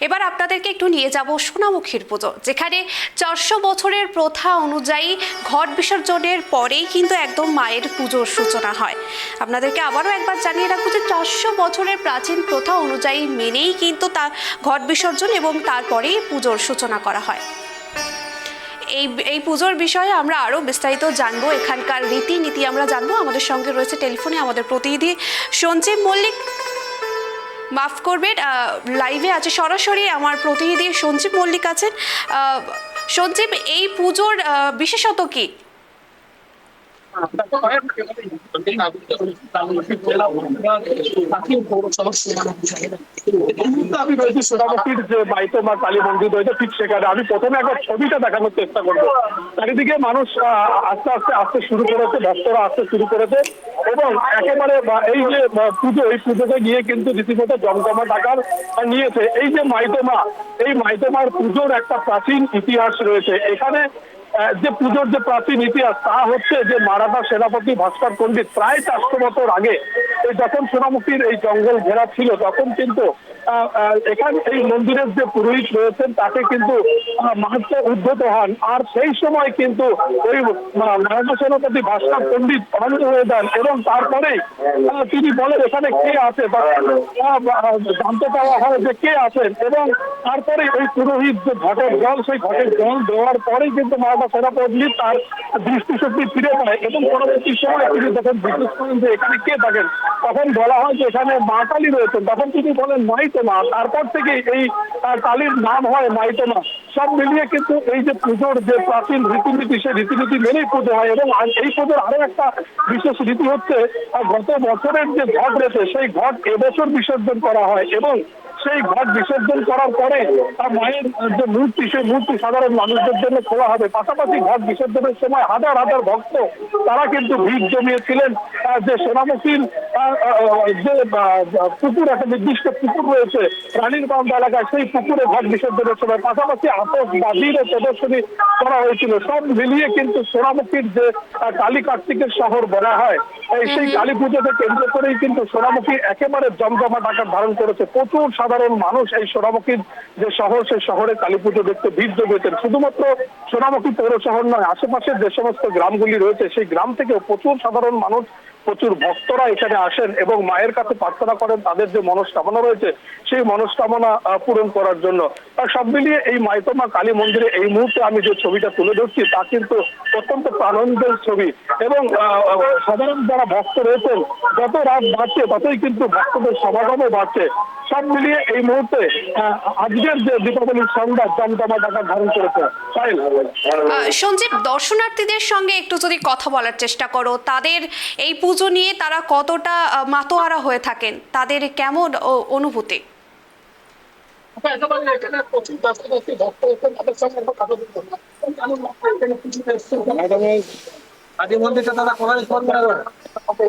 এবার আপনাদেরকে একটু নিয়ে যাব সোনামুখীর পুজো, যেখানে 400 বছরের প্রথা অনুযায়ী ঘট বিসর্জনের পরেই কিন্তু একদম মায়ের পুজোর সূচনা হয়। আপনাদেরকে আবারও একবার জানিয়ে রাখবো যে 400 বছরের প্রাচীন প্রথা অনুযায়ী মেনেই কিন্তু তা ঘট বিসর্জন এবং তারপরেই পুজোর সূচনা করা হয়। এই পুজোর বিষয়ে আমরা আরও বিস্তারিত জানবো, এখানকার রীতিনীতি আমরা জানবো। আমাদের সঙ্গে রয়েছে টেলিফোনে আমাদের প্রতিনিধি সঞ্জীব মল্লিক, মাফ করবেন, লাইভে আছে সরাসরি আমার প্রতিনিধি সঞ্জীব মল্লিক আছেন। সঞ্জীব, এই পুজোর বিশেষত কি? আমি রয়েছি সোনামুখীর যে মাইতমা কালী মন্দির রয়েছে ঠিক সেখানে। আমি প্রথমে একবার ছবিটা দেখানোর চেষ্টা করবো। চারিদিকে মানুষ আস্তে আস্তে আসতে শুরু করেছে, ভক্তরা আসতে শুরু করেছে এবং একেবারে এই যে পুজো, এই পুজোতে গিয়ে কিন্তু রীতিমতো জমজমাট আকার নিয়েছে। এই যে মাইতমা, এই মাইতমার পুজোর একটা প্রাচীন ইতিহাস রয়েছে এখানে। যে পুজোর যে প্রাচীন ইতিহাস তা হচ্ছে যে মারাঠা সেনাপতি ভাস্কর পণ্ডিত প্রায় 400 বছর আগে যখন সোনামুখীর এই জঙ্গল ঘেরা ছিল তখন কিন্তু এখানে এই মন্দিরের যে পুরোহিত রয়েছেন তাকে কিন্তু মাহাত্ম্য উদ্ধত হন। আর সেই সময় কিন্তু ওই মারাঠা সেনাপতি ভাস্কর পণ্ডিত অন্ধ হয়ে যান এবং তারপরেই তিনি বলেন এখানে কে আছে, জানতে পাওয়া হয় যে কে আছেন এবং তারপরে ওই পুরোহিত যে ঘটের জল, সেই ঘটের জল দেওয়ার পরেই কিন্তু মারাঠা সেনাপতি তার দৃষ্টিশক্তি ফিরে পায় এবং পরবর্তী সময় তিনি যখন জিজ্ঞেস করেন যে এখানে কে থাকেন তখন বলা হয় যে এখানে মা কালী রয়েছেন। তখন তিনি বলেন মাইতমা। তারপর থেকে এই কালীর নাম হয় মাইতমা। সব মিলিয়ে কিন্তু এই যে পুজোর যে প্রাচীন রীতিনীতি, সেই রীতিনীতি মেনেই পুজো হয়। এবং এই পুজোর আরো একটা বিশেষ রীতি হচ্ছে গত বছরের যে ঘট রয়েছে সেই ঘট এবছর বিসর্জন করা হয় এবং সেই ঘট বিসর্জন করার পরে মায়ের যে মূর্তি, সেই মূর্তি সাধারণ মানুষদের জন্য খোলা হবে। পাশাপাশি ঘট বিসর্জনের সময় হাজার হাজার ভক্ত তারা কিন্তু ভিড় জমিয়েছিলেন যে সোনামুখীর যে পুকুর, একটা নির্দিষ্ট পুকুর রয়েছে রানীর বান্ধ এলাকায়, সেই পুকুরে ঘট বিসর্জনের সময় পাশাপাশি আতশবাজিরও প্রদর্শনী করা হয়েছিল। সব মিলিয়ে কিন্তু সোনামুখীর যে কালী কার্তিকের শহর বলা হয়, সেই কালী পুজোকে কেন্দ্র করেই কিন্তু সোনামুখী একেবারে জমজমাট আকার ধারণ করেছে। প্রচুর সাধারণ মানুষ এই সোনামুখীর যে শহর, সেই শহরে কালী পুজো দেখতে ভিড় জমিয়েছেন। শুধুমাত্র সোনামুখী পৌর শহর নয়, আশেপাশের যে সমস্ত গ্রামগুলি রয়েছে সেই গ্রাম থেকেও প্রচুর সাধারণ মানুষ, প্রচুর ভক্তরা এখানে আসেন এবং মায়ের কাছে প্রার্থনা করেন তাদের যে মনস্কামনা রয়েছে সেই মনস্কামনা পূরণ করার জন্য। আর সব মিলিয়ে এই মাইতমা কালী মন্দিরে এই মুহূর্তে আমি যে ছবিটা তুলে ধরছি তা কিন্তু অত্যন্ত আনন্দের ছবি এবং সাধারণ যারা ভক্ত রয়েছেন যত রাত বাড়ছে ততই কিন্তু ভক্তদের সমাগমও বাড়ছে। সব মিলিয়ে এই মুহূর্তে আজকের যে দীপাবলির সংবাদ জমজমাট আকার ধারণ করেছে। সঞ্জীব, দর্শনার্থীদের সঙ্গে একটু যদি কথা বলার চেষ্টা করো, তাদের এই পুজো নিয়ে তারা কতটা মাতোয়ারা হয়ে থাকেন, তাদের কেমন অনুভূতি?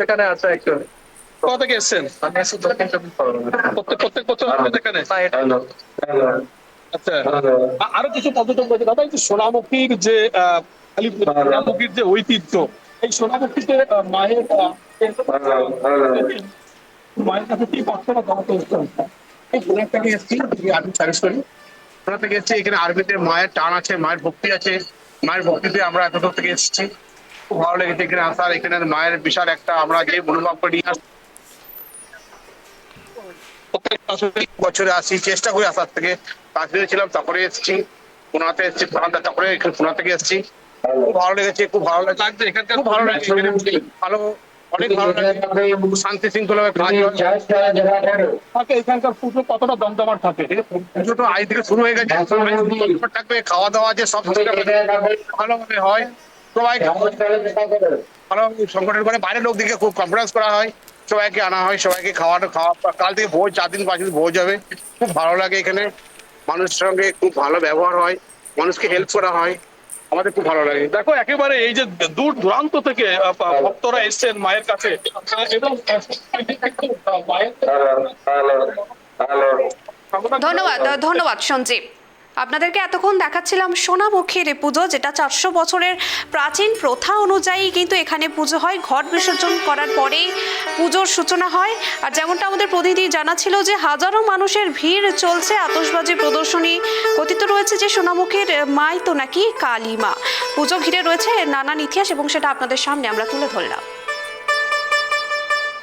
এখানে আছে একটু কোথা থেকে এসছেন? প্রত্যেক বছর এখানে। আচ্ছা, আরো কিছু পর্যটক বলছে দাদা, এই যে সোনামুখীর যে সোনামুখীর যে ঐতিহ্য, এই সোনামুখীতে মায়ের কাছে কি ভক্তরা জমা করছেন? এই ঘোড়া থেকে এসেছি, আমি সার্ভিস করি। ঘোড়া থেকে এসেছি, এখানে আরবিতে মায়ের টান আছে, মায়ের ভক্তি আছে। মায়ের ভক্তিতে আমরা এত দূর থেকে এসেছি, খুব ভালো লেগেছে এখানে আসার। এখানে মায়ের বিশাল একটা আমরা যে মনোভাব করে নিয়ে আসছি, বছরে আসি, চেষ্টা করি আসার থেকে। কাশ্মীরে ছিলাম তারপরে এসেছি, পুনাতে এসেছি, তারপরে পুনা থেকে এসেছি। খুব ভালো লেগেছে, খুব ভালো লাগছে এখানকার, খুব ভালো লাগছে ভালো, অনেক ভালো লাগে, শান্তি শৃঙ্খলা কাজ হয়। এখানকার পুজো কতটা দমদমাট থাকে? পুজো তো আজ থেকে শুরু হয়ে গেছে, থাকবে, খাওয়া দাওয়া আছে সব ভালোভাবে হয়। সবাই ভালো সংগঠন করে, বাইরের লোক দিকে খুব কনফারেন্স করা হয়, সবাইকে আনা হয়, সবাইকে খাওয়া কাল থেকে ভোজ, 4 দিন 5 দিন ভোজ হবে। খুব ভালো লাগে এখানে, মানুষের সঙ্গে খুব ভালো ব্যবহার হয়, মানুষকে হেল্প করা হয়, আমাদের খুব ভালো লাগে। দেখো একেবারে এই যে দূর দূরান্ত থেকে ভক্তরা এসছেন মায়ের কাছে এবং ধন্যবাদ সঞ্জীব। আপনাদেরকে এতক্ষণ দেখাচ্ছিলাম সোনামুখীর পুজো, যেটা 400 বছরের প্রাচীন প্রথা অনুযায়ী কিন্তু এখানে পুজো হয়। ঘট বিসর্জন করার পরেই পুজোর সূচনা হয়। আর যেমনটা আমাদের প্রতিনিধি জানাচ্ছিল যে হাজারো মানুষের ভিড় চলছে, আতশবাজি প্রদর্শনী। কথিত রয়েছে যে সোনামুখীর মাই তো নাকি কালী মা। পুজো ঘিরে রয়েছে নানান ইতিহাস এবং সেটা আপনাদের সামনে আমরা তুলে ধরলাম।